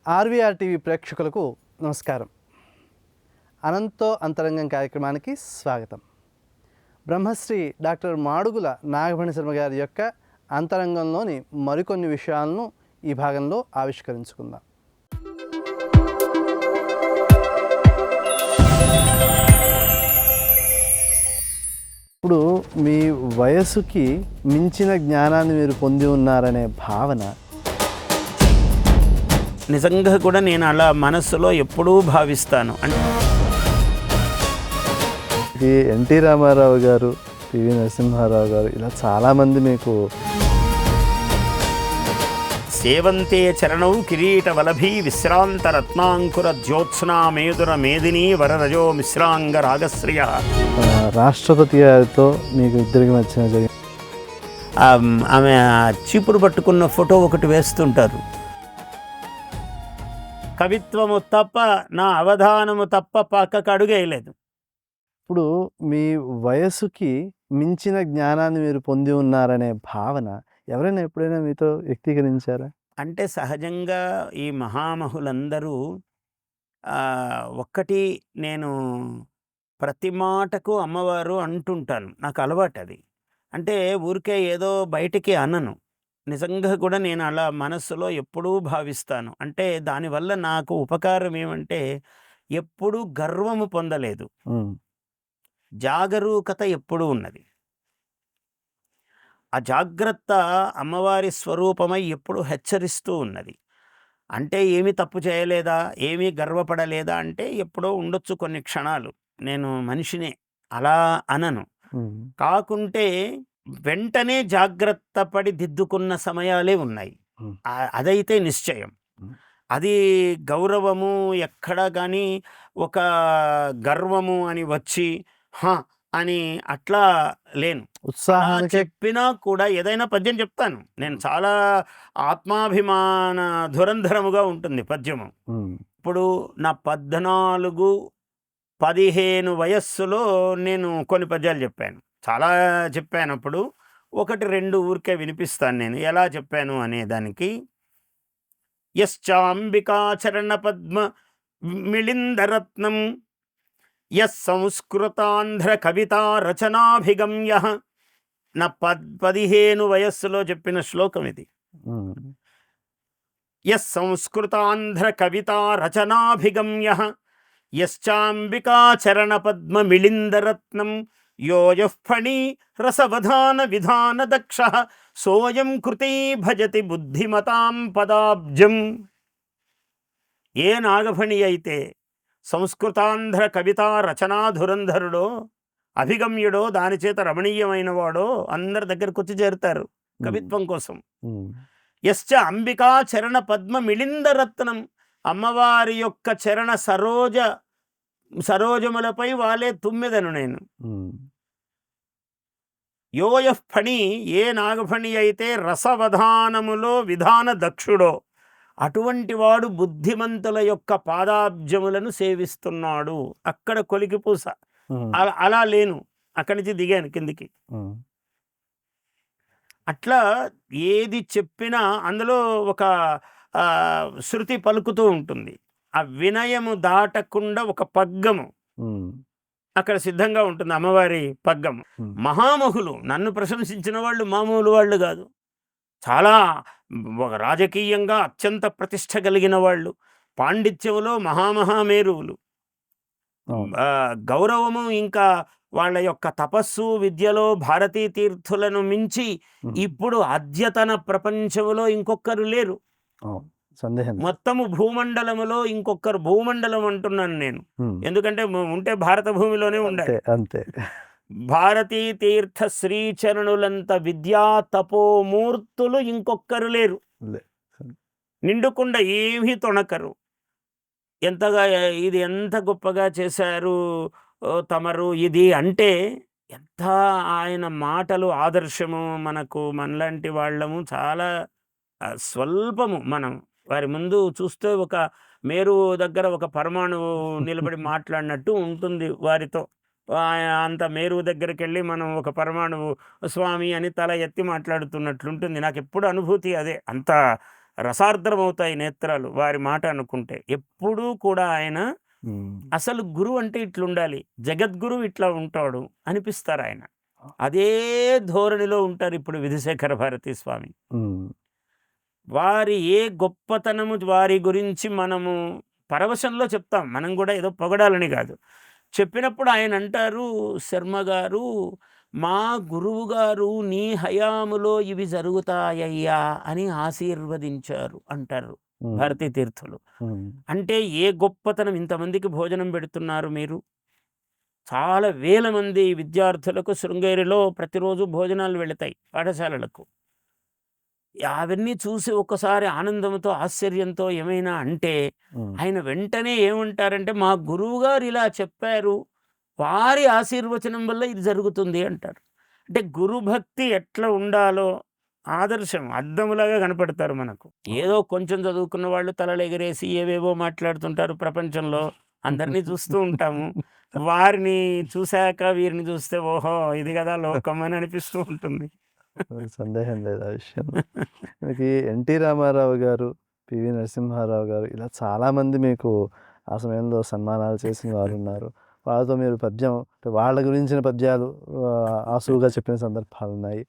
RVR TV ప్రేక్షకులకు నమస్కారం. అనంతో అంతరంగం కార్యక్రమానికి స్వాగతం. బ్రహ్మశ్రీ డాక్టర్ మాడుగుల నాగఫణి శర్మ గారి యొక్క అంతరంగంలోని మరికొన్ని విషయాలను ఈ భాగంలో ఆవిష్కరించుకుందాం. ఇప్పుడు మీ వయసుకి మించిన జ్ఞానాన్ని మీరు పొంది ఉన్నారనే భావన నిజంగా కూడా నేను అలా మనస్సులో ఎప్పుడూ భావిస్తాను. ఇది ఎన్టీ రామారావు గారు, పివి నరసింహారావు గారు, ఇలా చాలామంది మీకు సేవంతే చరణౌ కిరీట వలభీ విశ్రాంత రత్నాంకుర జ్యోత్స్నా మేదుర మేదిని వరరజో మిశ్రాంగ రాగశ్రియ రాష్ట్రపతి గారితో మీకు ఇద్దరికి మధ్య జరిగింది. ఆమె చీపురు పట్టుకున్న ఫోటో ఒకటి వేస్తుంటారు. కవిత్వము తప్ప నా అవధానము తప్ప పక్కకు అడుగేయలేదు. ఇప్పుడు మీ వయసుకి మించిన జ్ఞానాన్ని మీరు పొంది ఉన్నారనే భావన ఎవరైనా ఎప్పుడైనా మీతో వ్యక్తీకరించారా? అంటే సహజంగా ఈ మహామహులందరూ ఒక్కటి నేను ప్రతి మాటకు అమ్మవారు అంటుంటాను. నాకు అలవాటు అది. అంటే ఊరికే ఏదో బయటికి అనను. నిజంగా కూడా నేను అలా మనస్సులో ఎప్పుడూ భావిస్తాను. అంటే దానివల్ల నాకు ఉపకారం ఏమంటే ఎప్పుడూ గర్వము పొందలేదు, జాగరూకత ఎప్పుడూ ఉన్నది. ఆ జాగ్రత్త అమ్మవారి స్వరూపమై ఎప్పుడు హెచ్చరిస్తూ ఉన్నది. అంటే ఏమీ తప్పు చేయలేదా, ఏమీ గర్వపడలేదా అంటే ఎప్పుడో ఉండొచ్చు కొన్ని క్షణాలు. నేను మనిషినే, అలా అనను. కాకుంటే వెంటనే జాగ్రత్త పడి దిద్దుకున్న సమయాలే ఉన్నాయి. అదైతే నిశ్చయం. అది గౌరవము ఎక్కడా కానీ ఒక గర్వము అని వచ్చి అని అట్లా లేను. ఉత్సాహాన్ని చెప్పినా కూడా ఏదైనా పద్యం చెప్తాను. నేను చాలా ఆత్మాభిమాన ధురంధరముగా ఉంటుంది పద్యము. ఇప్పుడు నా 14-15 వయస్సులో నేను కొన్ని పద్యాలు చెప్పాను. చాలా చెప్పాను. అప్పుడు 1-2 ఊరికే వినిపిస్తాను నేను ఎలా చెప్పాను అనేదానికి. యశ్చాంబికాచరణ పద్మ మిళిందరత్నం యస్ సంస్కృతాంధ్ర కవితా రచనాభిగమ్య. నా 15 వయస్సులో చెప్పిన శ్లోకం ఇది. యస్ సంస్కృతాంధ్ర కవితా రచనాభిగమ్య యశ్చాంబికాచరణ పద్మ మిళిందరత్నం యోయః ఫణి రసవధాన విధాన దక్ష సోయం కృతి భజతి బుద్ధిమతాం పదాబ్జం. ఏ నాగఫణి అయితే సంస్కృతాంధ్ర కవితా రచనాధురంధరుడో, అభిగమ్యుడో, దానిచేత రమణీయమైన వాడో అందరి దగ్గరకు వచ్చి చేరుతారు కవిత్వం కోసం. యశ్చ అంబికా చరణ పద్మ మిళిందరత్నం. అమ్మవారి యొక్క చరణ సరోజములపై వాలే తుమ్మెదను నేను. యోయః ఫణి, ఏ నాగఫణి అయితే రసవధానములో విధాన దక్షుడో అటువంటి వాడు బుద్ధిమంతుల యొక్క పాదాబ్జములను సేవిస్తున్నాడు. అక్కడ కొలికిపూస. అలా లేను, అక్కడి నుంచి దిగాను కిందికి. అట్లా ఏది చెప్పినా అందులో ఒక శృతి పలుకుతూ ఉంటుంది. ఆ వినయము దాటకుండా ఒక పగ్గము అక్కడ సిద్ధంగా ఉంటుంది, అమ్మవారి పగ్గము. మహామహులు నన్ను ప్రశంసించిన వాళ్ళు మామూలు వాళ్ళు కాదు. చాలా రాజకీయంగా అత్యంత ప్రతిష్ట కలిగిన వాళ్ళు, పాండిత్యములో మహామహామేరువులు, గౌరవము ఇంకా వాళ్ళ యొక్క తపస్సు విద్యలో భారతీ తీర్థులను మించి ఇప్పుడు అద్యతన ప్రపంచములో ఇంకొకరు లేరు. మొత్తము భూమండలములో ఇంకొకరు, భూమండలం అంటున్నాను నేను ఎందుకంటే ఉంటే భారత భూమిలోనే ఉండాలి. అంతే. భారతీ తీర్థ శ్రీచరణులంత విద్యా తపోమూర్తులు ఇంకొక్కరు లేరు. నిండుకుండా ఏమీ తొణకరు. ఎంతగా ఇది ఎంత గొప్పగా చేశారు తమరు ఇది అంటే ఎంత ఆయన మాటలు ఆదర్శము. మనలాంటి వాళ్ళము చాలా స్వల్పము. మనం వారి ముందు చూస్తే ఒక మేరు దగ్గర ఒక పరమాణువు నిలబడి మాట్లాడినట్టు ఉంటుంది వారితో. అంత మేరువు దగ్గరికి వెళ్ళి మనం ఒక పరమాణువు స్వామి అని తల ఎత్తి మాట్లాడుతున్నట్లుంటుంది. నాకు ఎప్పుడు అనుభూతి అదే. అంత రసార్ద్రమవుతాయి నేత్రాలు వారి మాట అనుకుంటే. ఎప్పుడూ కూడా ఆయన ఉమ్, అసలు గురువు అంటే ఇట్లుండాలి, జగద్గురువు ఇట్లా ఉంటాడు అనిపిస్తారు ఆయన. అదే ధోరణిలో ఉంటారు ఇప్పుడు విధుశేఖర భారతీ స్వామి. ఉమ్, వారి ఏ గొప్పతనము వారి గురించి మనము పరవశంలో చెప్తాం. మనం కూడా ఏదో పొగడాలని కాదు. చెప్పినప్పుడు ఆయన అంటారు, శర్మ గారు, మా గురువు గారు నీ హయాములో ఇవి జరుగుతాయ్యా అని ఆశీర్వదించారు అంటారు ఉమ్, భారతీ తీర్థులు. ఉమ్, అంటే ఏ గొప్పతనం, ఇంతమందికి భోజనం పెడుతున్నారు మీరు. చాలా వేల మంది విద్యార్థులకు శృంగేరిలో ప్రతిరోజు భోజనాలు వెళతాయి పాఠశాలలకు. అవన్నీ చూసి ఒక్కసారి ఆనందంతో ఆశ్చర్యంతో ఏమైనా అంటే ఉమ్, ఆయన వెంటనే ఏమంటారంటే, మా గురువుగారు ఇలా చెప్పారు, వారి ఆశీర్వచనం వల్ల ఇది జరుగుతుంది అంటారు. అంటే గురుభక్తి ఎట్లా ఉండాలో ఆదర్శం అద్దములాగా కనపడతారు మనకు. ఏదో కొంచెం చదువుకున్న వాళ్ళు తలలు ఎగరేసి ఏవేవో మాట్లాడుతుంటారు ప్రపంచంలో, అందరినీ చూస్తూ ఉంటాము. వారిని చూశాక వీరిని చూస్తే ఓహో ఇది కదా లోకం అని అనిపిస్తూ ఉంటుంది. సందేహం లేదు ఆ విషయంలో. మనకి ఎన్టీ రామారావు గారు, పివి నరసింహారావు గారు ఇలా చాలామంది మీకు ఆ సమయంలో సన్మానాలు చేసిన వారు ఉన్నారు. వాళ్ళతో మీరు పద్యం అంటే వాళ్ళ గురించిన పద్యాలు ఆసువుగా చెప్పిన సందర్భాలు ఉన్నాయి.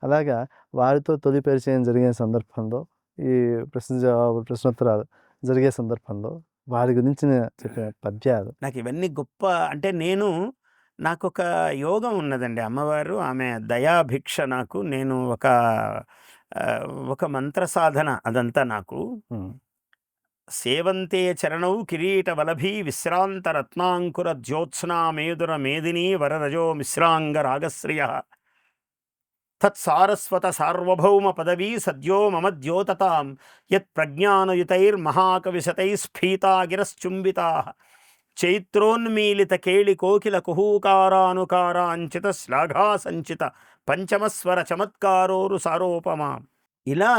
అలాగా వారితో తొలి పరిచయం జరిగిన సందర్భంలో ఈ ప్రశ్న జవాబు ప్రశ్నోత్తరాలు జరిగే సందర్భంలో వారి గురించి చెప్పిన పద్యాలు. నాకు ఇవన్నీ గొప్ప అంటే నాకొక యోగం ఉన్నదండి. అమ్మవారు ఆమె దయాభిక్ష నాకు. నేను ఒక మంత్ర సాధన అదంతా నాకు. ఉమ్, సేవంతే చరణౌ కిరీట వలభీ విశ్రాంత రత్నాంకుర జ్యోత్స్నా మేదుర మేదినీ వరరజో మిశ్రాంగ రాగశ్రియ తత్సారస్వత సార్వభౌమ పదవీ సద్యో మమ ద్యోతతాం యత్ ప్రజ్ఞానయుతైర్మహాకవిశతై స్ఫీతాగిరశ్చుంబితా చైత్రోన్మీలిత కేళి కోకిల కుహూకారానుకారాంచిత శ్లాఘా సంచిత పంచమస్వర చమత్కారోరు సారోపమా. ఇలా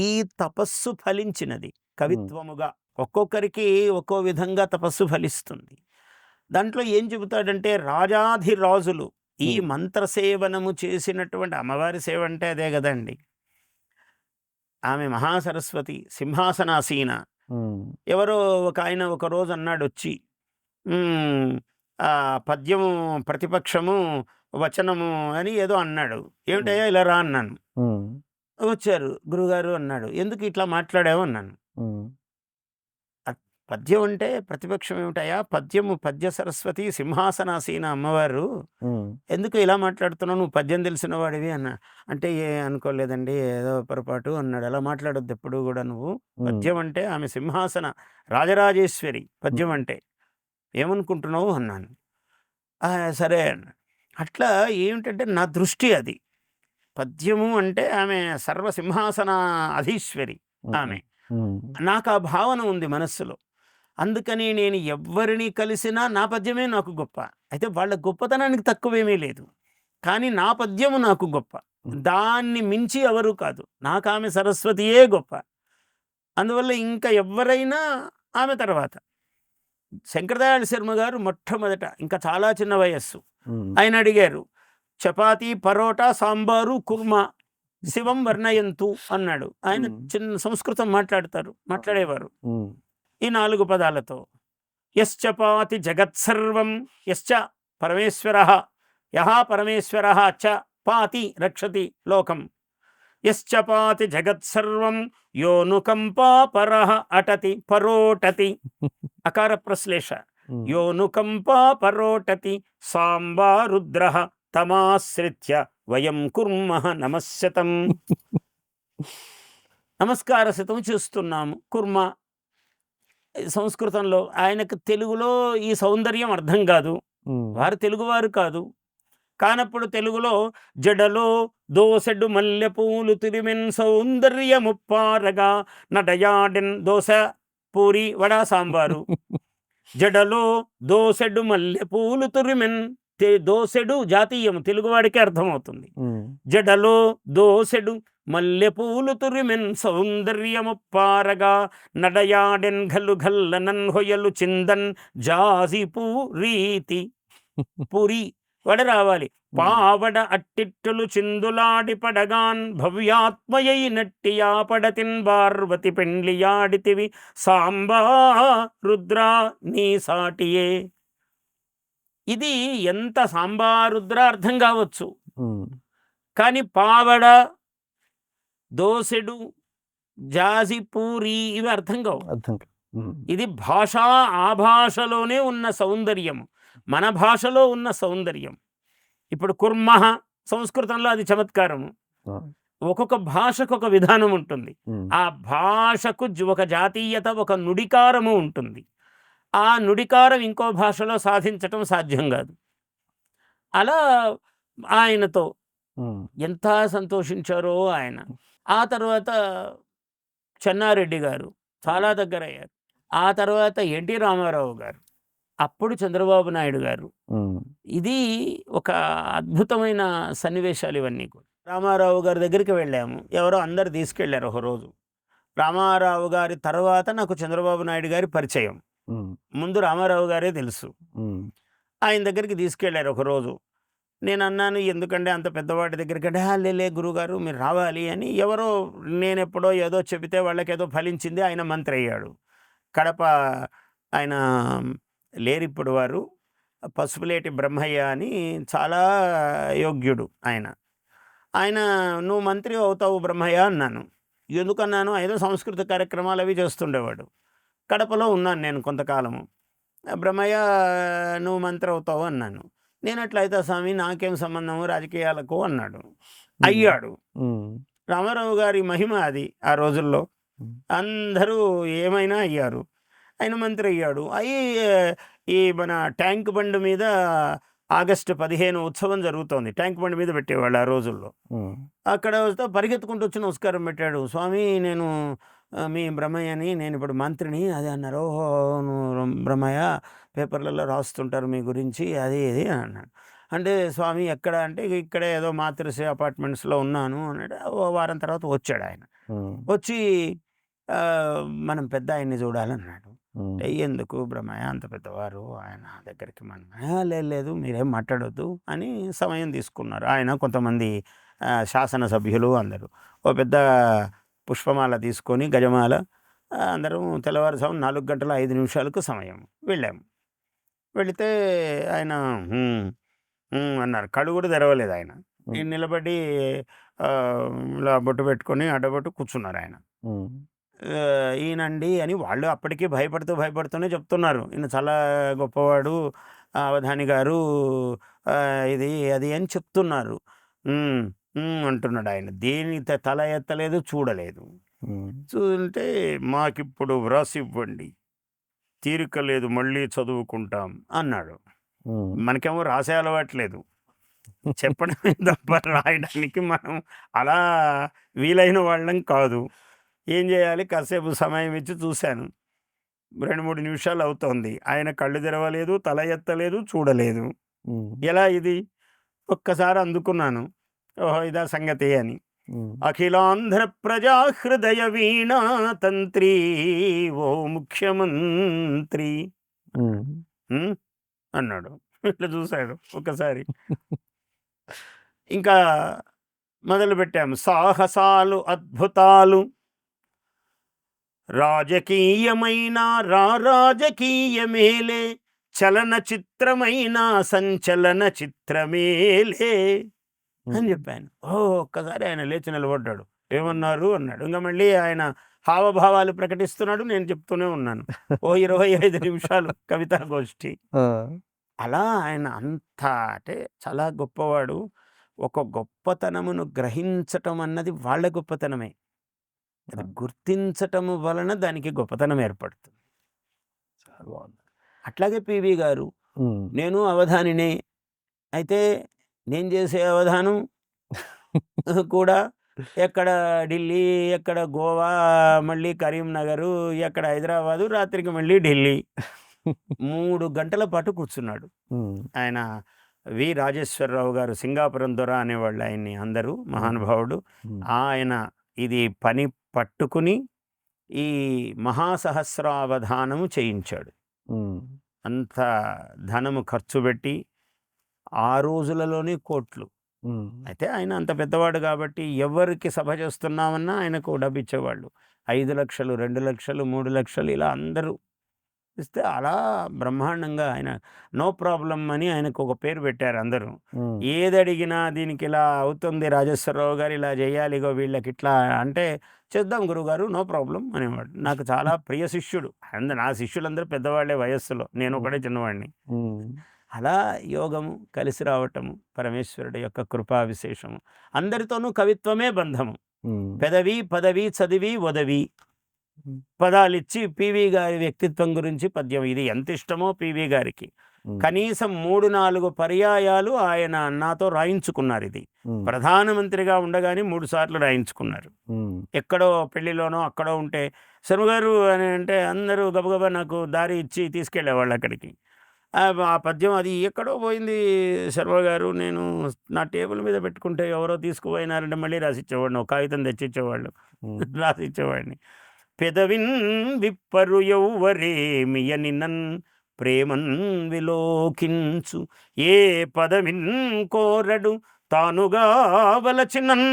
ఈ తపస్సు ఫలించినది కవిత్వముగా. ఒక్కొక్కరికి ఒక్కో విధంగా తపస్సు ఫలిస్తుంది. దాంట్లో ఏం చెబుతాడంటే, రాజాధిరాజులు ఈ మంత్రసేవనము చేసినటువంటి, అమ్మవారి సేవ అంటే అదే కదండి. ఆమె మహాసరస్వతి సింహాసనాసీన. ఉమ్, ఎవరో ఒక ఆయన ఒకరోజు అన్నాడు వచ్చి, పద్యము ప్రతిపక్షము వచనము అని ఏదో అన్నాడు. ఏమిటయ్యా ఇలా రా అన్నాను. ఉమ్, వచ్చారు గురుగారు అన్నాడు. ఎందుకు ఇట్లా మాట్లాడావు అన్నాను. ఉమ్, పద్యం అంటే ప్రతిపక్షం ఏమిటయా, పద్యము పద్య సరస్వతి సింహాసనాసీన అమ్మవారు, ఉమ్, ఎందుకు ఇలా మాట్లాడుతున్నావు, నువ్వు పద్యం తెలిసిన వాడివి అన్నా. అంటే అనుకోలేదండి, ఏదో పొరపాటు అన్నాడు. అలా మాట్లాడొద్దు ఎప్పుడు కూడా నువ్వు. పద్యం అంటే ఆమె సింహాసన రాజరాజేశ్వరి, పద్యం అంటే ఏమనుకుంటున్నావు అన్నాను. సరే అన్న. అట్లా ఏమిటంటే నా దృష్టి అది. పద్యము అంటే ఆమె సర్వసింహాసన అధీశ్వరి ఆమె. నాకు ఆ భావన ఉంది మనస్సులో. అందుకని నేను ఎవ్వరిని కలిసినా నా పద్యమే నాకు గొప్ప. అయితే వాళ్ళ గొప్పతనానికి తక్కువేమీ లేదు, కానీ నా పద్యము నాకు గొప్ప. దాన్ని మించి ఎవరు కాదు. నాకు ఆమె సరస్వతియే గొప్ప. అందువల్ల ఇంకా ఎవరైనా ఆమె తర్వాత. శంకరదయాళ శర్మ గారు మొట్టమొదట, ఇంకా చాలా చిన్న వయస్సు, ఆయన అడిగారు, చపాతీ పరోటా సాంబారు కుర్మా శివం వర్ణయంతు అన్నాడు. ఆయన చిన్న సంస్కృతం మాట్లాడేవారు. ఈ 4 పదాలతో యశ్చపాతి జగత్సర్వం యశ్చ పరమేశ్వరః యః పరమేశ్వరః చ పాతి రక్షతి లోకం యశ్చపాతి జగత్సర్వం యోనుకంపా పరః అటతి పరోటతి. అకార ప్రశ్లేష. యోనుకంపా పరోటతి సాంబా రుద్రః తమాశ్రిత్య వయం కుర్మః నమస్యతం. నమస్కార శతం చేస్తున్నాము. కుర్మ సంస్కృతంలో. ఆయనకు తెలుగులో ఈ సౌందర్యం అర్థం కాదు, వారు తెలుగువారు కాదు. కానప్పుడు తెలుగులో జడలో దోసెడు మల్లెపూలు తిరిమెన్ సౌందర్యముప్పారగా నడయాడెన్ దోశ పూరి వడా సాంబారు. జడలో దోసెడు మల్లెపూలు తురిమెన్. దోసెడు జాతీయం, తెలుగువాడికి అర్థమవుతుంది. జడలో దోసెడు మల్లెపూలు తురిమెన్ సౌందర్యముప్పారగా నడయాడెన్ ఘల్లు ఘల్లనన్ హొయలు చిందన్ జాజి పూరీతి. పూరి వడ రావాలి, పావడ అట్టిట్టులు చిందులాడి పడగాన్ భవ్యాత్మయైనట్టి యాపడతిన్ పార్వతి పెండ్లియాడితివి సాంబా రుద్ర నీ సాటియే. ఇది ఎంత సాంబా రుద్ర అర్థం కావచ్చు, కానీ పావడ, దోసెడు, జాజి, పూరి ఇవి అర్థం కావు. ఇది భాష, ఆ భాషలోనే ఉన్న సౌందర్యం, మన భాషలో ఉన్న సౌందర్యం. ఇప్పుడు కుర్మః సంస్కృతంలో అది చమత్కారము. ఒక్కొక్క భాషకు ఒక విధానం ఉంటుంది. ఆ భాషకు ఒక జాతీయత, ఒక నుడికారము ఉంటుంది. ఆ నుడికారం ఇంకో భాషలో సాధించటం సాధ్యం కాదు. అలా ఆయనతో ఎంత సంతోషించారో ఆయన. ఆ తర్వాత చెన్నారెడ్డి గారు చాలా దగ్గరయ్యారు. ఆ తర్వాత ఎన్టీ రామారావు గారు, అప్పుడు చంద్రబాబు నాయుడు గారు. ఇది ఒక అద్భుతమైన సన్నివేశాలు ఇవన్నీ కూడా. రామారావు గారి దగ్గరికి వెళ్ళాము, ఎవరో అందరు తీసుకెళ్లారు ఒకరోజు. రామారావు గారి తర్వాత నాకు చంద్రబాబు నాయుడు గారి పరిచయం, ముందు రామారావు గారే తెలుసు. ఆయన దగ్గరికి తీసుకెళ్లారు ఒకరోజు. నేను అన్నాను, ఎందుకంటే అంత పెద్దవాడి దగ్గరికి అంటే, లే గురుగారు మీరు రావాలి అని. ఎవరో నేను ఎప్పుడో ఏదో చెబితే వాళ్ళకేదో ఫలించింది, ఆయన మంత్రి అయ్యాడు. కడప ఆయన లేరిప్పుడు వారు, పసుపులేటి బ్రహ్మయ్య అని చాలా యోగ్యుడు ఆయన. ఆయన నువ్వు మంత్రి అవుతావు బ్రహ్మయ్య అన్నాను. ఎందుకన్నాను, ఏదో సంస్కృత కార్యక్రమాలు అవి చేస్తుండేవాడు. కడపలో ఉన్నాను నేను కొంతకాలము. బ్రహ్మయ్య నువ్వు మంత్రి అవుతావు అన్నాను. నేను అట్లయితే స్వామి నాకేం సంబంధము రాజకీయాలకు అన్నాడు. అయ్యాడు. రామారావు గారి మహిమ అది. ఆ రోజుల్లో అందరూ ఏమైనా అయ్యారు. ఆయన మంత్రి అయ్యాడు. ఈ మన ట్యాంక్ బండ్ మీద ఆగస్టు 15 ఉత్సవం జరుగుతోంది. ట్యాంక్ బండ్ మీద పెట్టేవాళ్ళు ఆ రోజుల్లో. అక్కడ వస్తే పరిగెత్తుకుంటూ వచ్చి నమస్కారం పెట్టాడు. స్వామి నేను మీ బ్రహ్మయ్యని, నేను ఇప్పుడు మంత్రిని. అది అన్నారు. ఓహో బ్రహ్మయ్య పేపర్లలో రాస్తుంటారు మీ గురించి, అది ఇది అన్నాడు. అంటే స్వామి ఎక్కడ అంటే, ఇక్కడే ఏదో మాతృశ్రీ అపార్ట్మెంట్స్లో ఉన్నాను అన్నాడు. ఓ వారం తర్వాత వచ్చాడు ఆయన. వచ్చి మనం పెద్ద ఆయన్ని చూడాలన్నాడు. ఎందుకు బ్రహ్మయ్య అంత పెద్దవారు ఆయన దగ్గరికి? మనం లేదు మీరేం మాట్లాడొద్దు అని సమయం తీసుకున్నారు. ఆయన కొంతమంది శాసనసభ్యులు అందరూ ఓ పెద్ద పుష్పమాల తీసుకొని, గజమాల, అందరం తెల్లవారుజాము 4 గంటల 5 నిమిషాలకు సమయం వెళ్ళాము. వెళితే ఆయన అన్నారు. కళ్ళు కూడా తెరవలేదు ఆయన. నేను నిలబడి ఇలా బొట్టు పెట్టుకొని అడ్డబొట్టు కూర్చున్నారు ఆయన. ఈయనండి అని వాళ్ళు అప్పటికీ భయపడుతూనే చెప్తున్నారు, ఈయన చాలా గొప్పవాడు అవధాని గారు, ఇది అది అని చెప్తున్నారు. అంటున్నాడు ఆయన. దేని తల ఎత్తలేదు, చూడలేదు. చూస్తుంటే మాకిప్పుడు వ్రాసి ఇవ్వండి, తీరిక లేదు, మళ్ళీ చదువుకుంటాం అన్నాడు. మనకేమో రాసే అలవాట్లేదు, చెప్పడమే తప్ప రాయడానికి మనం అలా వీలైన వాళ్ళం కాదు. ఏం చేయాలి, కాసేపు సమయం ఇచ్చి చూశాను. 2-3 నిమిషాలు అవుతోంది. ఆయన కళ్ళు తెరవలేదు, తల ఎత్తలేదు, చూడలేదు. ఎలా ఇది? ఒక్కసారి అందుకున్నాను, ఓహో ఇదా సంగతి అని. అఖిలాంధ్ర ప్రజా హృదయ వీణా తంత్రి ఓ ముఖ్యమంత్రి అన్నాడు. ఇట్లా చూశాడు ఒకసారి. ఇంకా మొదలు పెట్టాము. సాహసాలు అద్భుతాలు, రాజకీయమైన రాజకీయమేలే, చలన చిత్రమైన సంచలన చిత్రమేలే అని చెప్పాను. ఒక్కసారి ఆయన లేచి నిలబడ్డాడు. ఏమన్నారు అన్నాడు. ఇంకా మళ్ళీ ఆయన హావభావాలు ప్రకటిస్తున్నాడు, నేను చెప్తూనే ఉన్నాను. 25 నిమిషాలు కవితా గోష్ఠి. అలా ఆయన అంత అంటే చాలా గొప్పవాడు. ఒక గొప్పతనమును గ్రహించటం అన్నది వాళ్ళ గొప్పతనమే, అది గుర్తించటము వలన దానికి గొప్పతనం ఏర్పడుతుంది. అట్లాగే పివి గారు, నేను అవధానినే, అయితే నేను చేసే అవధానం కూడా ఎక్కడ ఢిల్లీ, ఎక్కడ గోవా, మళ్ళీ కరీంనగరు, ఎక్కడ హైదరాబాదు, రాత్రికి మళ్ళీ ఢిల్లీ. 3 గంటల పాటు కూర్చున్నాడు ఆయన. వి రాజేశ్వరరావు గారు, సింగాపురం దొర అనేవాళ్ళు ఆయన్ని అందరూ, మహానుభావుడు. ఆయన ఇది పని పట్టుకుని ఈ మహాసహస్రావధానము చేయించాడు. అంత ధనము ఖర్చు పెట్టి ఆ రోజులలోనే కోట్లు. అయితే ఆయన అంత పెద్దవాడు కాబట్టి ఎవరికి సభ చేస్తున్నామన్నా ఆయనకు డబ్బు ఇచ్చేవాళ్ళు. 5,00,000, 2,00,000, 3,00,000 ఇలా అందరూ ఇస్తే అలా బ్రహ్మాండంగా ఆయన నో ప్రాబ్లమ్ అని ఆయనకు ఒక పేరు పెట్టారు అందరూ. ఏది అడిగినా దీనికి ఇలా అవుతుంది రాజేశ్వరరావు గారు, ఇలా చేయాలి, ఇగో వీళ్ళకి ఇట్లా అంటే చేద్దాం గురువుగారు, నో ప్రాబ్లం అనేవాడు. నాకు చాలా ప్రియ శిష్యుడు. నా శిష్యులందరూ పెద్దవాళ్లే వయస్సులో, నేను ఒకడే చిన్నవాడిని. అలా యోగము కలిసి రావటము పరమేశ్వరుడి యొక్క కృపా విశేషము. అందరితోనూ కవిత్వమే బంధము. పెదవి పదవి చదివి వదవి పదాలిచ్చి పివి గారి వ్యక్తిత్వం గురించి పద్యం. ఇది ఎంత ఇష్టమో పివి గారికి. కనీసం 3-4 పర్యాయాలు ఆయన నాతో రాయించుకున్నారు. ఇది ప్రధానమంత్రిగా ఉండగానే 3 సార్లు రాయించుకున్నారు. ఎక్కడో పెళ్లిలోనో అక్కడో ఉంటే శర్మ గారు అని అంటే అందరూ గబగబా నాకు దారి ఇచ్చి తీసుకెళ్లేవాళ్ళు అక్కడికి. ఆ పద్యం అది ఎక్కడో పోయింది శర్మ గారు, నేను నా టేబుల్ మీద పెట్టుకుంటే ఎవరో తీసుకుపోయినారంటే మళ్ళీ రాసిచ్చేవాడిని, ఒక కాగితం తెచ్చిచ్చేవాళ్ళు, రాసిచ్చేవాడిని. పెదవిన్ విప్పరు యౌవరేమియని నన్ ప్రేమన్ విలోకించు, ఏ పదవిన్ కోరడు తానుగావలచినన్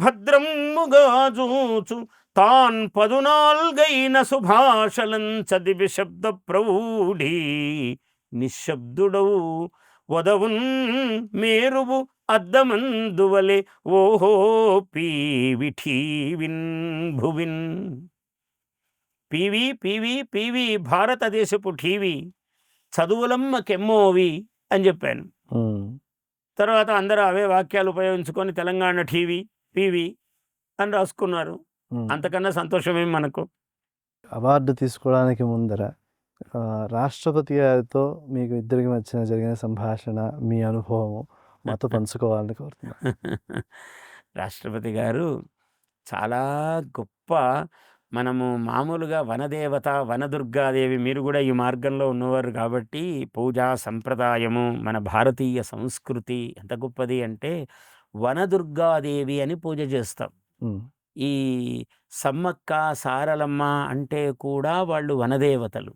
భద్రమ్ముగా జూచు, తాన్ 14 సుభాషలం చదివి శబ్ద ప్రౌఢి నిశ్శబ్దుడవు వదవున్ మేరువు అద్దమందువలే ఓహో పీవిఠీవిన్ భువిన్. పీవి పీవి పీవి భారతదేశపు టీవీ, చదువులమ్మ కెమ్మోవి అని చెప్పాను. తర్వాత అందరూ అవే వాక్యాలు ఉపయోగించుకొని తెలంగాణ టీవీ పీవి అని రాసుకున్నారు. అంతకన్నా సంతోషమేం మనకు. అవార్డు తీసుకోవడానికి ముందర రాష్ట్రపతి గారితో మీకు ఇద్దరికి మధ్య జరిగిన సంభాషణ, మీ అనుభవము మాతో పంచుకోవాలని కోరుతున్నాను. రాష్ట్రపతి గారు చాలా గొప్ప. మనము మామూలుగా వనదేవత వనదుర్గాదేవి, మీరు కూడా ఈ మార్గంలో ఉన్నవారు కాబట్టి పూజా సంప్రదాయము, మన భారతీయ సంస్కృతి ఎంత గొప్పది అంటే వనదుర్గాదేవి అని పూజ చేస్తాం. ఈ సమ్మక్క సారలమ్మ అంటే కూడా వాళ్ళు వనదేవతలు.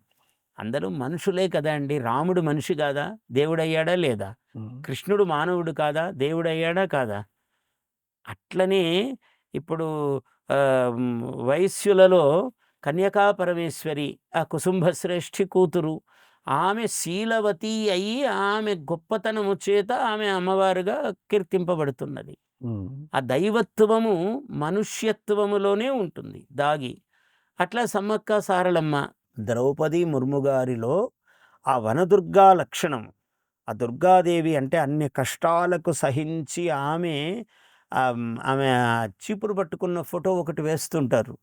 అందరూ మనుషులే కదా అండి. రాముడు మనిషి కాదా? దేవుడయ్యాడా లేదా? కృష్ణుడు మానవుడు కాదా? దేవుడయ్యాడా కాదా? అట్లనే ఇప్పుడు వైశ్యులలో కన్యకా పరమేశ్వరి, ఆ కుసుంభశ్రేష్ఠి కూతురు, ఆమె శీలవతి అయి ఆమె గొప్పతనము చేత ఆమె అమ్మవారుగా కీర్తింపబడుతున్నది. ఆ దైవత్వము మనుష్యత్వములోనే ఉంటుంది దాగి. అట్లా సమ్మక్క సారలమ్మ, ద్రౌపది ముర్ము గారిలో ఆ వనదుర్గా లక్షణము. ఆ దుర్గాదేవి అంటే అన్ని కష్టాలకు సహించి ఆమె చీపురు పట్టుకున్న ఫోటో ఒకటి వేస్తుంటారు.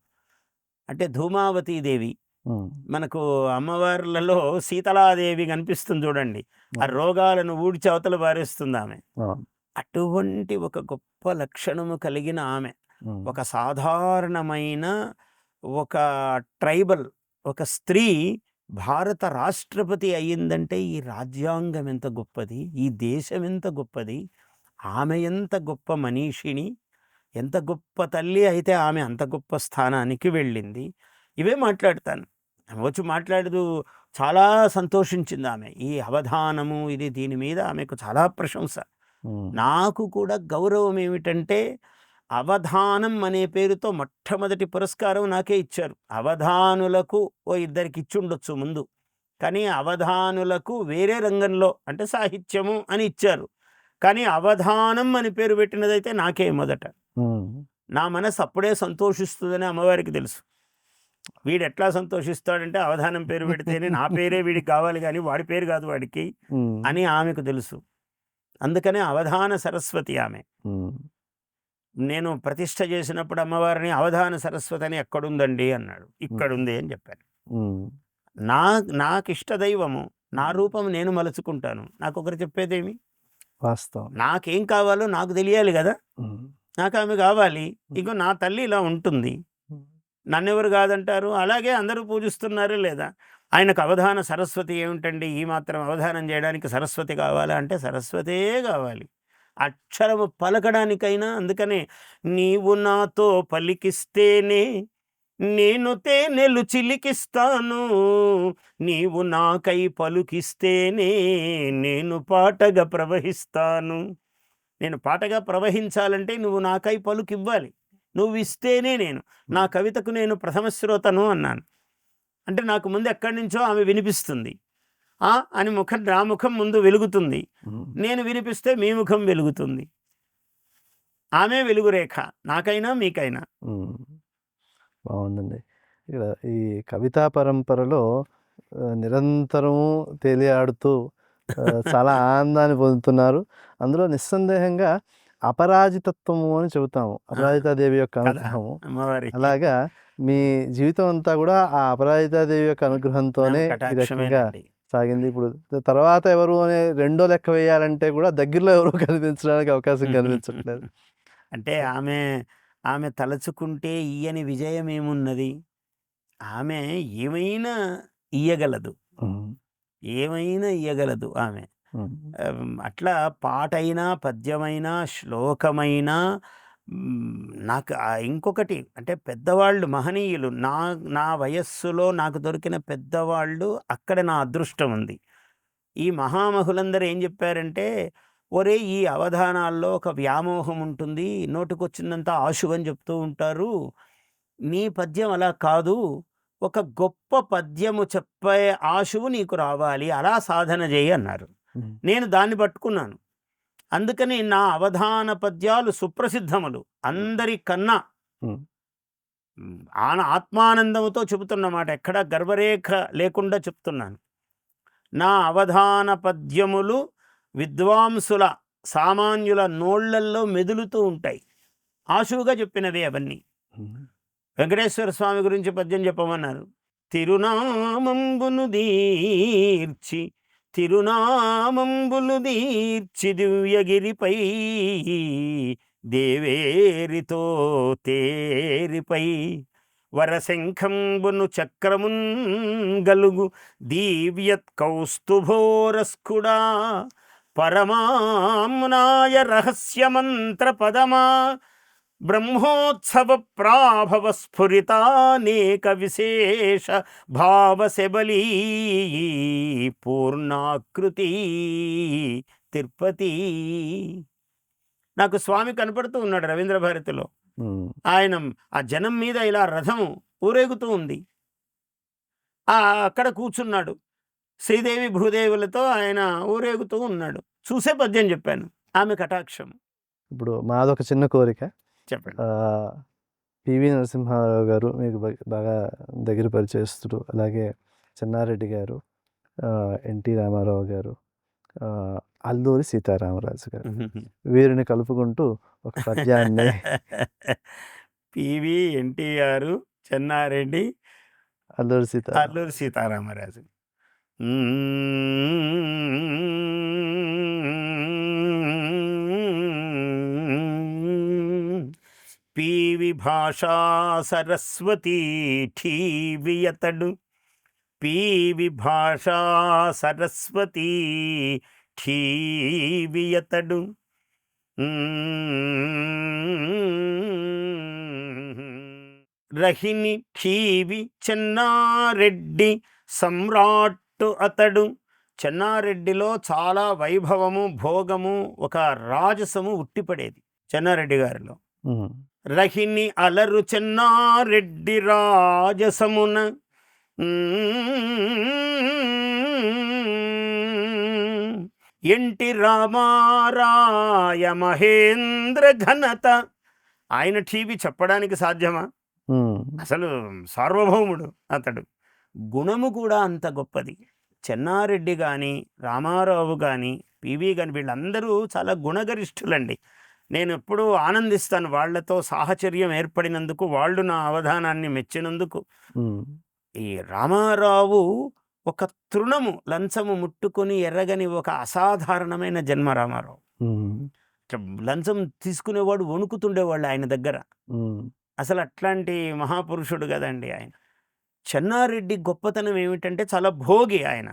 అంటే ధూమావతీదేవి, మనకు అమ్మవార్లలో శీతలాదేవి కనిపిస్తుంది చూడండి, ఆ రోగాలను ఊడ్చి అవతల పారేస్తుంది ఆమె. అటువంటి ఒక గొప్ప లక్షణము కలిగిన ఆమె, ఒక సాధారణమైన ఒక ట్రైబల్ ఒక స్త్రీ భారత రాష్ట్రపతి అయ్యిందంటే ఈ రాజ్యాంగం ఎంత గొప్పది, ఈ దేశం ఎంత గొప్పది, ఆమె ఎంత గొప్ప మనీషిని, ఎంత గొప్ప తల్లి అయితే ఆమె అంత గొప్ప స్థానానికి వెళ్ళింది. ఇవే మాట్లాడతాను. వచ్చి మాట్లాడుతూ చాలా సంతోషించింది ఆమె. ఈ అవధానము ఇది, దీని మీద ఆమెకు చాలా ప్రశంస. నాకు కూడా గౌరవం ఏమిటంటే అవధానం అనే పేరుతో మొట్టమొదటి పురస్కారం నాకే ఇచ్చారు. అవధానులకు ఓ 2 ఇచ్చుండొచ్చు ముందు, కానీ అవధానులకు వేరే రంగంలో అంటే సాహిత్యము అని ఇచ్చారు. కానీ అవధానం అని పేరు పెట్టినదైతే నాకే మొదట. నా మనసు అప్పుడే సంతోషిస్తుందని అమ్మవారికి తెలుసు. వీడు ఎట్లా సంతోషిస్తాడంటే అవధానం పేరు పెడితేనే నా పేరే వీడికి కావాలి కానీ వాడి పేరు కాదు వాడికి అని ఆమెకు తెలుసు. అందుకనే అవధాన సరస్వతి ఆమె. నేను ప్రతిష్ఠ చేసినప్పుడు అమ్మవారిని అవధాన సరస్వతి అని ఎక్కడుందండి అన్నాడు. ఇక్కడుంది అని చెప్పాను. నాకు ఇష్టదైవము, నా రూపం నేను మలుచుకుంటాను. నాకు ఒకరు చెప్పేదేమి, వాస్తవం. నాకేం కావాలో నాకు తెలియాలి కదా. నాకు ఆమె కావాలి. ఇగో నా తల్లి ఇలా ఉంటుంది, నన్నెవరు కాదంటారు. అలాగే అందరూ పూజిస్తున్నారు లేదా. ఆయనకు అవధాన సరస్వతి ఏమిటండి, ఈ మాత్రం అవధానం చేయడానికి సరస్వతి కావాలా అంటే సరస్వతే కావాలి, అక్షరము పలకడానికైనా. అందుకనే నీవు నాతో పలికిస్తేనే నేను తేనెలు చిలికిస్తాను, నీవు నాకై పలుకిస్తేనే నేను పాటగా ప్రవహిస్తాను. నేను పాటగా ప్రవహించాలంటే నువ్వు నాకై పలుకివ్వాలి, నువ్వు ఇస్తేనే నేను. నా కవితకు నేను ప్రథమ శ్రోతను అన్నాను. అంటే నాకు ముందు ఎక్కడి నుంచో ఆమె వినిపిస్తుంది అని నా ముఖం ముందు వెలుగుతుంది. నేను వినిపిస్తే మీ ముఖం వెలుగుతుంది. ఆమె వెలుగురేఖ నాకైనా మీకైనా. బాగుందండి. ఇక్కడ ఈ కవితా పరంపరలో నిరంతరం తేలియాడుతూ చాలా ఆనందాన్ని పొందుతున్నారు. అందులో నిస్సందేహంగా అపరాజితత్వము అని చెబుతాము, అపరాజితాదేవి యొక్క అనుగ్రహము. అలాగా మీ జీవితం అంతా కూడా ఆ అపరాజితాదేవి యొక్క అనుగ్రహంతోనే ఈ రకంగా సాగింది. ఇప్పుడు తర్వాత ఎవరు అనే రెండో లెక్క వేయాలంటే కూడా దగ్గరలో ఎవరు కనిపించడానికి అవకాశం కనిపించట్లేదు. అంటే ఆమె తలచుకుంటే ఇయ్యని విజయం ఏమున్నది? ఆమె ఏమైనా ఇయ్యగలదు, ఏమైనా ఇయ్యగలదు ఆమె. అట్లా పాటైనా, పద్యమైనా, శ్లోకమైనా. నాకు ఇంకొకటి అంటే పెద్దవాళ్ళు మహనీయులు, నా వయస్సులో నాకు దొరికిన పెద్దవాళ్ళు, అక్కడ నా అదృష్టం ఉంది. ఈ మహామహులందరూ ఏం చెప్పారంటే, ఒరే ఈ అవధానాల్లో ఒక వ్యామోహం ఉంటుంది, నోటికొచ్చిందంతా ఆశు అని చెప్తూ ఉంటారు, నీ పద్యం అలా కాదు, ఒక గొప్ప పద్యము చెప్పే ఆశువు నీకు రావాలి, అలా సాధన చేయి అన్నారు. నేను దాన్ని పట్టుకున్నాను. అందుకని నా అవధాన పద్యాలు సుప్రసిద్ధములు, అందరికన్నా ఆత్మానందముతో చెబుతున్నమాట, ఎక్కడ గర్వరేఖ లేకుండా చెప్తున్నాను. నా అవధాన పద్యములు విద్వాంసుల, సామాన్యుల నోళ్లల్లో మెదులుతూ ఉంటాయి. ఆశువుగా చెప్పినవే అవన్నీ. వెంకటేశ్వర స్వామి గురించి పద్యం చెప్పమన్నారు. తిరునామంబును దీర్చి దివ్యగిరిపై, దేవేరితో తేరిపై, వరశంఖంబును చక్రమున్ గలుగు దివ్యత్ కౌస్తుభోరస్కుడా, పరమామ్నాయ రహస్యమంత్ర పదమా, బ్రహ్మోత్సవ ప్రాభవ స్ఫురితానేక విశేష భావశబలీ, పూర్ణాకృతి తిరుపతి. నాకు స్వామి కనపడుతూ ఉన్నాడు రవీంద్ర భారతిలో. ఆయన ఆ జనం మీద ఇలా రథము ఊరేగుతూ ఉంది, అక్కడ కూర్చున్నాడు. శ్రీదేవి భూదేవులతో ఆయన ఊరేగుతూ ఉన్నాడు. చూసే పద్యం చెప్పాను, ఆమె కటాక్షం. ఇప్పుడు మాదొక చిన్న కోరిక, చెప్పండి. పివి నరసింహారావు గారు మీకు బాగా దగ్గర పరిచయస్తుడు, అలాగే చెన్నారెడ్డి గారు, ఎన్టీ రామారావు గారు, అల్లూరి సీతారామరాజు గారు, వీరిని కలుపుకుంటూ ఒక పద్యాన్ని పివి, ఎన్టీఆర్, చెన్నారెడ్డి, అల్లూరి సీతారామరాజు. పివి భాషా సరస్వతి ఠీవియతడు, పివి భాషా సరస్వతి ఠీవియతడు, రహిని ఠీవి చెన్నారెడ్డి సమ్రాట్టు అతడు. చెన్నారెడ్డిలో చాలా వైభవము, భోగము, ఒక రాజసము ఉట్టిపడేది చెన్నారెడ్డి గారిలో. రహిని అలరు చెన్నారెడ్డి రాజసమున, ఎన్టీ రామారాయ మహేంద్ర ఘనత. ఆయన టీవీ చెప్పడానికి సాధ్యమా? అసలు సార్వభౌముడు అతడు. గుణము కూడా అంత గొప్పది. చెన్నారెడ్డి కానీ, రామారావు కానీ, పివి కానీ, వీళ్ళందరూ చాలా గుణగరిష్ఠులండి. నేను ఎప్పుడూ ఆనందిస్తాను వాళ్లతో సాహచర్యం ఏర్పడినందుకు, వాళ్ళు నా అవధానాన్ని మెచ్చినందుకు. ఈ రామారావు ఒక తృణము, లంచము ముట్టుకొని ఎర్రగని ఒక అసాధారణమైన జన్మ రామారావు. లంచం తీసుకునేవాడు వణుకుతుండేవాళ్ళు ఆయన దగ్గర. అసలు అట్లాంటి మహాపురుషుడు కదండి ఆయన. చెన్నారెడ్డి గొప్పతనం ఏమిటంటే చాలా భోగి ఆయన.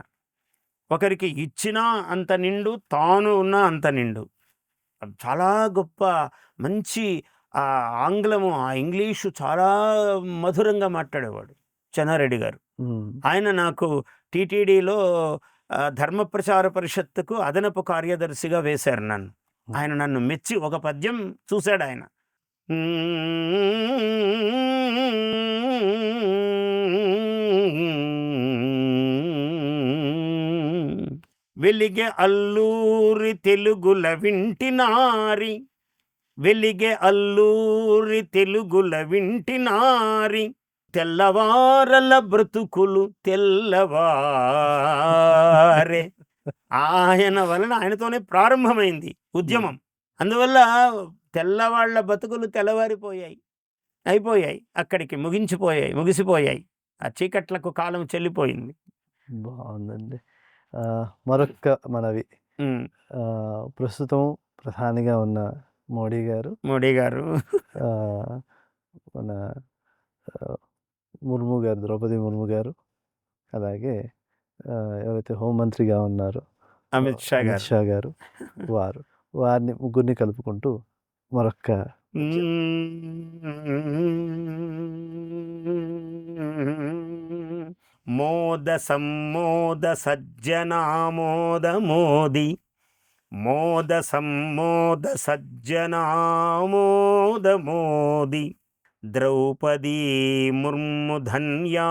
ఒకరికి ఇచ్చినా అంత నిండు, తాను ఉన్నా అంత నిండు. చాలా గొప్ప మంచి ఆ ఆంగ్లము, ఆ ఇంగ్లీషు చాలా మధురంగా మాట్లాడేవాడు చెన్నారెడ్డి గారు. హ్మ్. ఆయన నాకు టీటీడీలో ధర్మ ప్రచార పరిషత్తుకు అదనపు కార్యదర్శిగా వేశారు నన్ను. ఆయన నన్ను మెచ్చి ఒక పద్యం చూశాడు ఆయన. వెలిగే అల్లూరి తెలుగుల వింటినారి, వెలిగే అల్లూరి తెలుగుల వింటినారి, తెల్లవారల బ్రతుకులు తెల్లవారే. ఆయన వలన, ఆయనతోనే ప్రారంభమైంది ఉద్యమం. అందువల్ల తెల్లవాళ్ళ బతుకులు తెల్లవారిపోయాయి, అయిపోయాయి, అక్కడికి ముగిసిపోయాయి. ఆ చీకట్లకు కాలం చెల్లిపోయింది. బాగుందండి. మరొక్క మనవి, ఉమ్, ప్రస్తుతం ప్రధానిగా ఉన్న మోడీ గారు ఆ, మన ముర్ము గారు, ద్రౌపది ముర్ము గారు, అలాగే ఎవరైతే హోంమంత్రిగా ఉన్నారో అమిత్ షా గారు, వారిని ముగ్గురిని కలుపుకుంటూ మరొక్క మోద సమ్మోద సజ్జనామోద మోది, మోద సమ్మోద సజ్జనామోద మోది, ద్రౌపదీ ముర్ము ధన్యాత్మ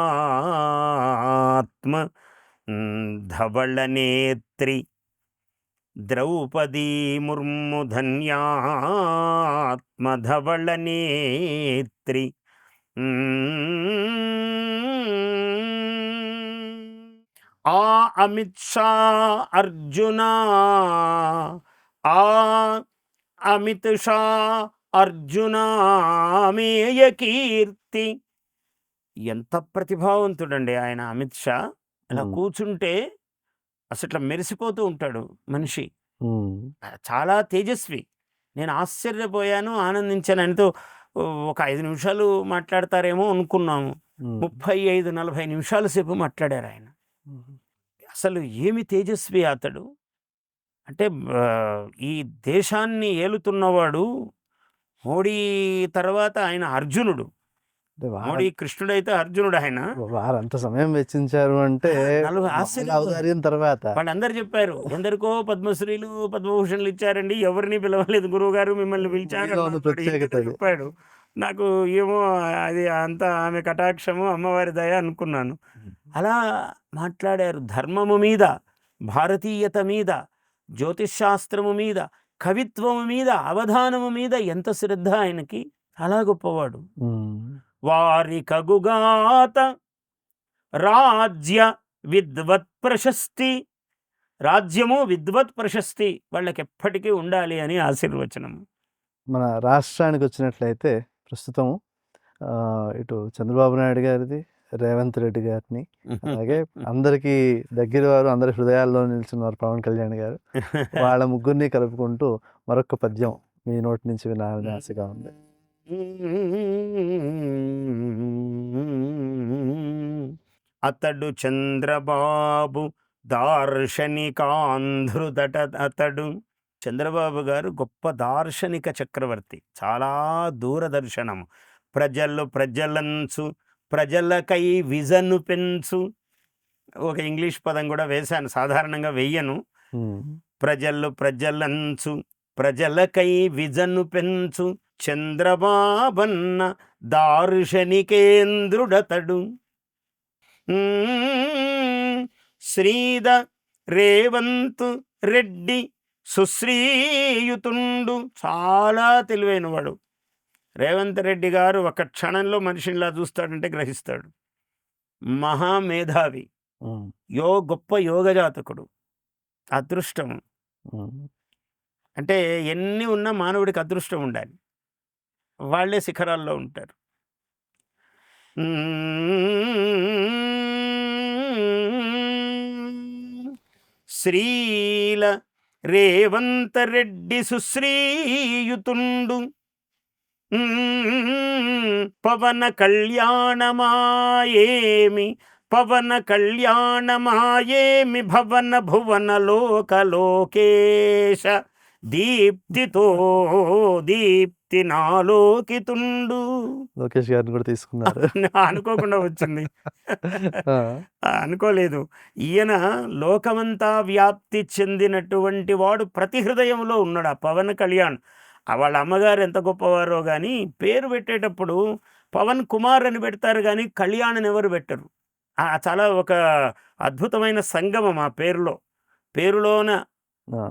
ధవళ నేత్రి, ద్రౌపదీ ముర్ము ధన్యాత్మ ధవళ నేత్రి. ఆ అమిత్ షా అర్జున, ఆ అమిత్ షా అర్జున మేయ కీర్తి. ఎంత ప్రతిభావంతుడండి ఆయన అమిత్ షా. అలా కూర్చుంటే అసలు మెరిసిపోతూ ఉంటాడు మనిషి. చాలా తేజస్వి. నేను ఆశ్చర్యపోయాను, ఆనందించాను. ఆయనతో ఒక 5 నిమిషాలు మాట్లాడతారేమో అనుకున్నాము. 35-40 నిమిషాల సేపు మాట్లాడారు ఆయన. అసలు ఏమి తేజస్వి అతడు. అంటే ఈ దేశాన్ని ఏలుతున్నవాడు. మోడీ తర్వాత ఆయన అర్జునుడు. మోడీ కృష్ణుడైతే అర్జునుడు ఆయన. వారంత సమయం వెచ్చించారు అంటే ఔదార్యం తర్వాత వాళ్ళందరూ చెప్పారు, ఎందరికో పద్మశ్రీలు పద్మభూషణ్లు ఇచ్చారండి, ఎవరిని పిలవలేదు, గురువు గారు మిమ్మల్ని పిలిచారు చెప్పాడు. నాకు ఏమో అది అంతా ఆమె కటాక్షము, అమ్మవారి దయ అనుకున్నాను. అలా మాట్లాడారు. ధర్మము మీద, భారతీయత మీద, జ్యోతిషాస్త్రము మీద, కవిత్వము మీద, అవధానము మీద ఎంత శ్రద్ధ ఆయనకి. అలా గొప్పవాడు. వారి కగుగాత రాజ్య విద్వత్ ప్రశస్తి, రాజ్యము విద్వత్ ప్రశస్తి వాళ్ళకి ఎప్పటికీ ఉండాలి అని ఆశీర్వచనం. మన రాష్ట్రానికి వచ్చినట్లయితే ప్రస్తుతం ఇటు చంద్రబాబు నాయుడు గారిది, రేవంత్ రెడ్డి గారిని, అలాగే అందరికీ దగ్గర వారు, అందరి హృదయాల్లో నిలిచినారు పవన్ కళ్యాణ్ గారు. వాళ్ళ ముగ్గురిని కలుపుకుంటూ మరొక పద్యం మీ నోటి నుంచి వినాలని ఆశగా ఉంది. అతడు చంద్రబాబు దార్శనికాంధ్రుదట. అతడు చంద్రబాబు గారు గొప్ప దార్శనిక చక్రవర్తి, చాలా దూరదర్శనము. ప్రజలంచు ప్రజలకై విజను పెంచు. ఒక ఇంగ్లీష్ పదం కూడా వేశాను, సాధారణంగా వెయ్యను. ప్రజలంచు ప్రజలకై విజను పెంచు, చంద్రబాబన్న దార్శనికేంద్రుడతడు. శ్రీద రేవంత్ రెడ్డి సుశ్రీయుతుండు. చాలా తెలివైనవాడు రేవంత్ రెడ్డి గారు. ఒక క్షణంలో మనిషినిలా చూస్తాడంటే గ్రహిస్తాడు. మహామేధావి, గొప్ప యోగజాతకుడు. అదృష్టం అంటే ఎన్ని ఉన్నా మానవుడికి అదృష్టం ఉండాలి. వాళ్ళే శిఖరాల్లో ఉంటారు. శ్రీల రేవంత రెడ్డి సుశ్రీయుతుండు, పవన కళ్యాణమాయేమి, పవన కళ్యాణమాయేమి, భవన భువన లోకలోకేశ దీప్తితో వ్యక్తి నాలోకితుండు. లోకేష్ గారిని కూడా తీసుకున్నారు. అనుకోకుండా వచ్చింది. ఆ! అనుకోలేదు. ఈయన లోకమంతా వ్యాప్తి చెందినటువంటి వాడు ప్రతి హృదయంలో ఉన్నాడు ఆ పవన్ కళ్యాణ్. వాళ్ళ అమ్మగారు ఎంత గొప్పవారో గాని పేరు పెట్టేటప్పుడు పవన్ కుమార్ అని పెడతారు గానీ కళ్యాణ్ అని ఎవరు పెట్టరు. చాలా ఒక అద్భుతమైన సంగమం ఆ పేరులో. పేరులోన ఆ!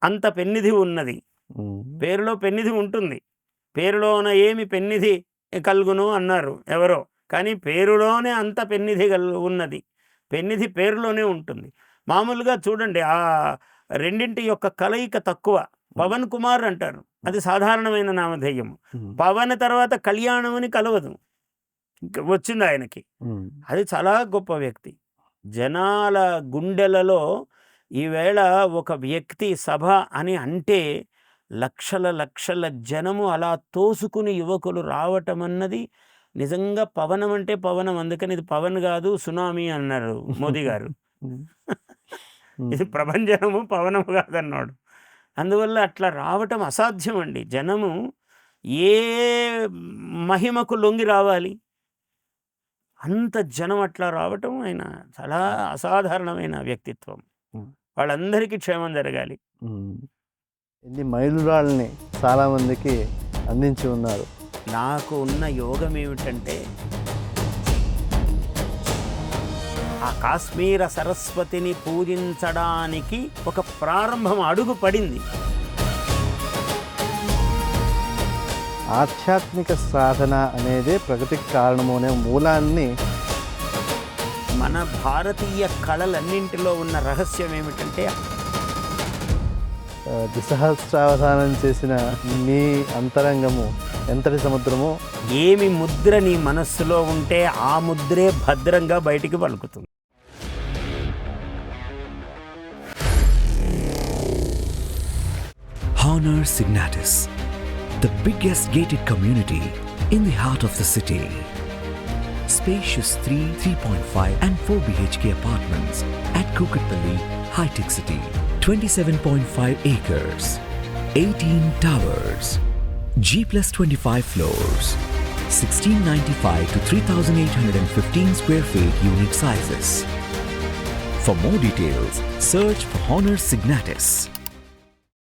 అంత పెన్నిధి ఉన్నది. హ్మ్. పేరులో పెన్నిధి ఉంటుంది. పేరులోన ఏమి పెన్నిధి కలుగును అన్నారు ఎవరో. కానీ పేరులోనే అంత పెన్నిధి ఉన్నది. పెన్నిధి పేరులోనే ఉంటుంది. మామూలుగా చూడండి ఆ రెండింటి యొక్క కలయిక తక్కువ. పవన్ కుమార్ అంటారు. అది సాధారణమైన నామధేయము. హ్మ్. పవన్ తర్వాత కళ్యాణం అని కలవదు. వచ్చింది ఆయనకి. హ్మ్. అది చాలా గొప్ప వ్యక్తి. జనాల గుండెలలో ఈవేళ ఒక వ్యక్తి సభ అని అంటే లక్షల లక్షల జనము అలా తోసుకుని యువకులు రావటం అన్నది నిజంగా పవనం అంటే పవనం. అందుకని ఇది పవన్ కాదు సునామీ అన్నారు మోదీ గారు. హ్మ్. ఇది ప్రభంజనము పవనము కాదన్నాడు. అందువల్ల అట్లా రావటం అసాధ్యం అండి. జనము ఏ మహిమకు లొంగి రావాలి, అంత జనం అట్లా రావటం ఆయన చాలా అసాధారణమైన వ్యక్తిత్వం. హ్మ్. వాళ్ళందరికీ క్షేమం జరగాలి. హ్మ్. ఎన్ని మైలురాళ్ళని చాలామందికి అందించి ఉన్నారు. నాకు ఉన్న యోగం ఏమిటంటే ఆ కాశ్మీర సరస్వతిని పూజించడానికి ఒక ప్రారంభం అడుగు పడింది. ఆధ్యాత్మిక సాధన అనేదే ప్రగతికి కారణము అనే మూలాన్ని మన భారతీయ కళలన్నింటిలో ఉన్న రహస్యం ఏమిటంటే దిశహస్రావధానం చేసిన మీ అంతరంగము ఎంతటి సముద్రమో, ఏమి ముద్ర నీ మనస్సులో ఉంటే ఆ ముద్రే భద్రంగా బయటికి పలుకుతుంది. Honor Signatus, the biggest gated community in the heart of the city. Spacious 3.5 and 4 BHK apartments at Kukatpalli, High-Tech City. 27.5 acres, 18 towers, G+25 floors, 1695 to 3815 square feet unit sizes. For more details, search for Honor Signatus.